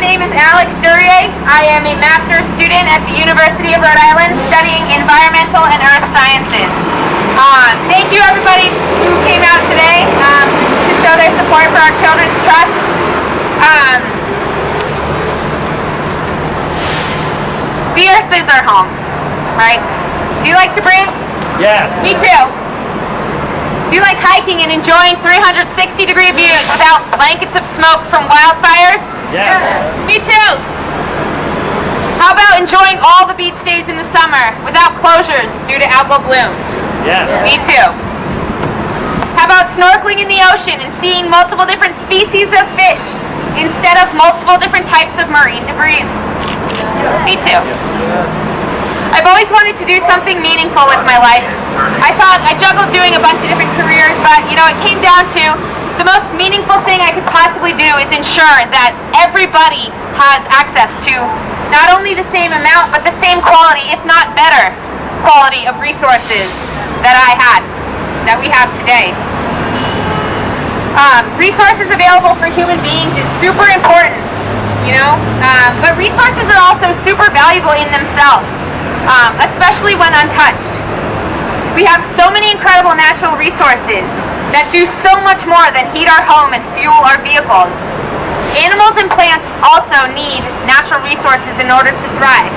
name is Duryea. I am a master's student at the University of Rhode Island studying environmental and earth sciences. Thank you everybody who came out today to show their support for our children's trust. The earth is our home, right? Do you like to breathe? Yes. Me too. Do you like hiking and enjoying 360-degree views without blankets of smoke from wildfires? Yes. Me too. How about enjoying all the beach days in the summer without closures due to algal blooms? Yes. Me too. How about snorkeling in the ocean and seeing multiple different species of fish instead of multiple different types of marine debris? Me too. I've always wanted to do something meaningful with my life. I thought I juggled doing a bunch of different careers, but it came down to the most meaningful thing I could possibly do is ensure that everybody has access to not only the same amount, but the same quality, if not better quality of resources that we have today. Resources available for human beings is super important, but resources are also super valuable in themselves. Especially when untouched. We have so many incredible natural resources that do so much more than heat our home and fuel our vehicles. Animals and plants also need natural resources in order to thrive.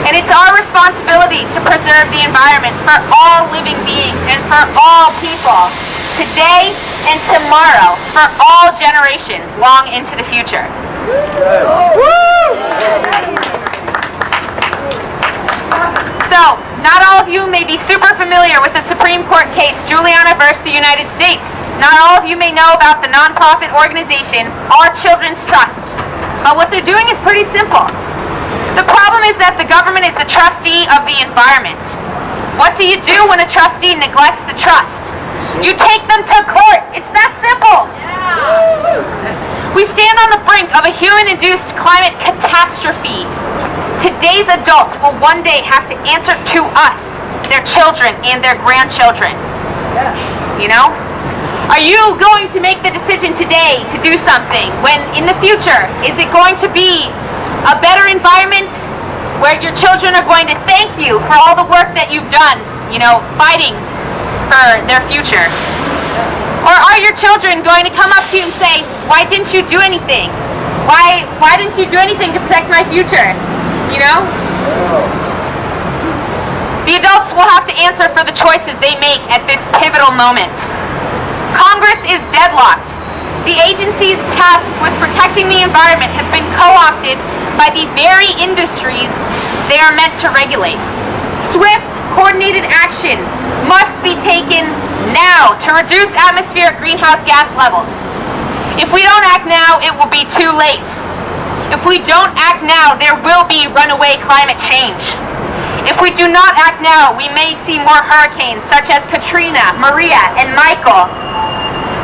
And it's our responsibility to preserve the environment for all living beings and for all people, today and tomorrow, for all generations long into the future. So, not all of you may be super familiar with the Supreme Court case, Juliana versus the United States. Not all of you may know about the nonprofit organization, Our Children's Trust. But what they're doing is pretty simple. The problem is that the government is the trustee of the environment. What do you do when a trustee neglects the trust? You take them to court. It's that simple. We stand on the brink of a human-induced climate catastrophe. Today's adults will one day have to answer to us, their children and their grandchildren. Are you going to make the decision today to do something when in the future, is it going to be a better environment where your children are going to thank you for all the work that you've done, fighting for their future? Or are your children going to come up to you and say, why didn't you do anything? Why didn't you do anything to protect my future? The adults will have to answer for the choices they make at this pivotal moment. Congress is deadlocked. The agencies tasked with protecting the environment have been co-opted by the very industries they are meant to regulate. Swift, coordinated action must be taken now to reduce atmospheric greenhouse gas levels. If we don't act now, it will be too late. If we don't act now, there will be runaway climate change. If we do not act now, we may see more hurricanes such as Katrina, Maria, and Michael.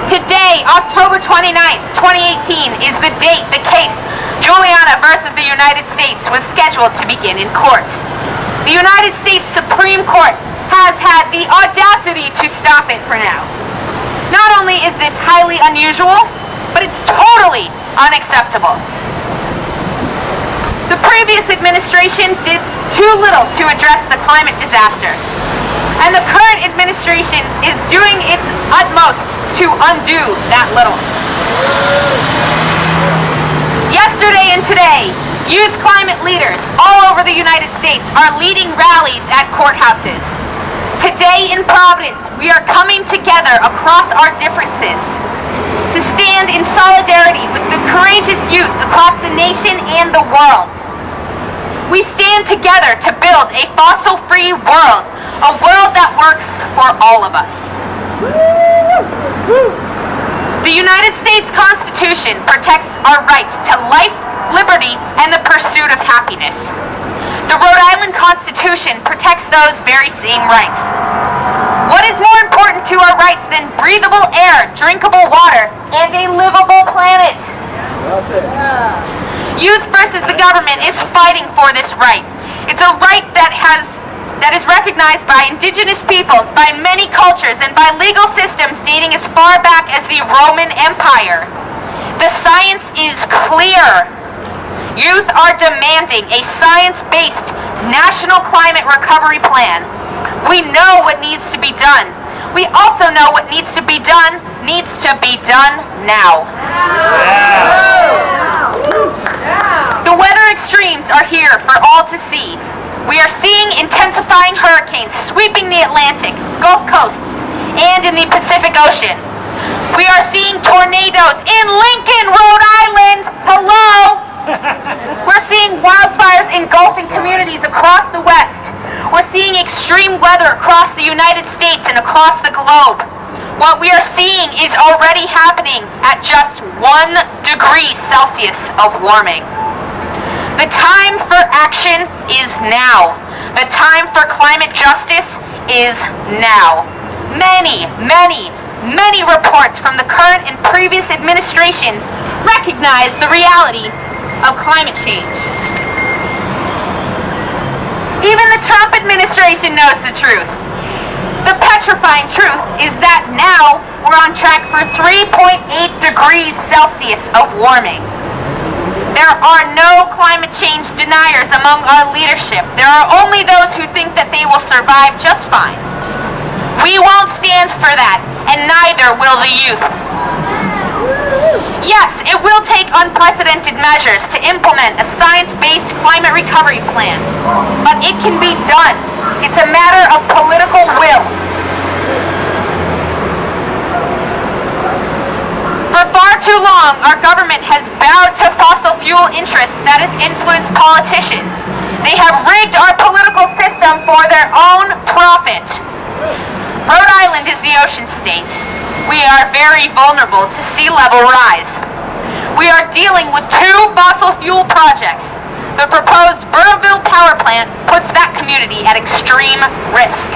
Today, October 29th, 2018, is the date the case Juliana versus the United States was scheduled to begin in court. The United States Supreme Court has had the audacity to stop it for now. Not only is this highly unusual, but it's totally unacceptable. The previous administration did too little to address the climate disaster, and the current administration is doing its utmost to undo that little. Yesterday and today, youth climate leaders all over the United States are leading rallies at courthouses. Today in Providence, we are coming together across our differences to stand in solidarity with the courageous youth across the nation and the world. We stand together to build a fossil-free world, a world that works for all of us. The United States Constitution protects our rights to life, liberty, and the pursuit of happiness. The Rhode Island Constitution protects those very same rights. What is more important to our rights than breathable air, drinkable water, and a livable planet? Youth versus the government is fighting for this right. It's a right that is recognized by indigenous peoples, by many cultures, and by legal systems dating as far back as the Roman Empire. The science is clear. demanding a science-based national climate recovery plan. We know what needs to be done. We also know what needs to be done now. The weather extremes are here for all to see. We are seeing intensifying hurricanes sweeping the Atlantic, Gulf coasts, and in the Pacific Ocean. We are seeing tornadoes in Lincoln, Rhode Island. Hello! We're seeing wildfires engulfing communities across the West. We're seeing extreme weather across the United States and across the globe. What we are seeing is already happening at just 1 degree Celsius of warming. The time for action is now. The time for climate justice is now. Many reports from the current and previous administrations recognize the reality of climate change. Even the Trump administration knows the truth. The petrifying truth is that now we're on track for 3.8 degrees Celsius of warming. There are no climate change deniers among our leadership. There are only those who think that they will survive just fine. We won't stand for that, and neither will the youth. Yes, it will take unprecedented measures to implement a science-based climate recovery plan, but it can be done. It's a matter of political will. For far too long, our government has bowed to fossil fuel interests that have influenced politicians. They have rigged our political system for their own profit. Rhode Island is the ocean state. We are very vulnerable to sea level rise. We are dealing with 2 fossil fuel projects. The proposed Burrillville power plant puts that community at extreme risk.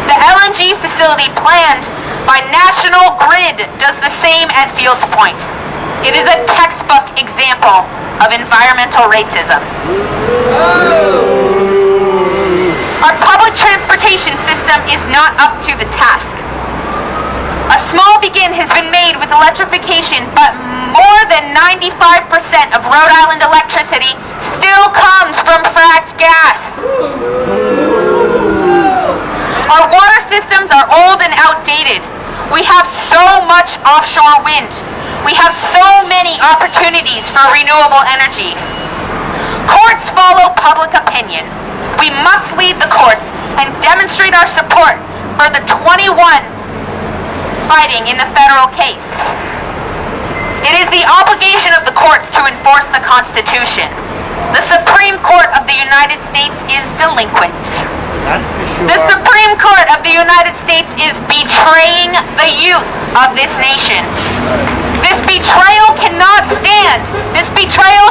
The LNG facility planned by National Grid does the same at Fields Point. It is a textbook example of environmental racism. Our public transportation system is not up to the task. A small begin has been made with electrification, but more than 95% of Rhode Island electricity still comes from fracked gas. Our water systems are old and outdated. We have so much offshore wind. We have so many opportunities for renewable energy. Courts follow public opinion. We must lead the courts and demonstrate our support for the 21 fighting in the federal case. It is the obligation of the courts to enforce the Constitution. The Supreme Court of the United States is delinquent. That's for sure. The Supreme Court of the United States is betraying the youth of this nation. This betrayal cannot stand. This betrayal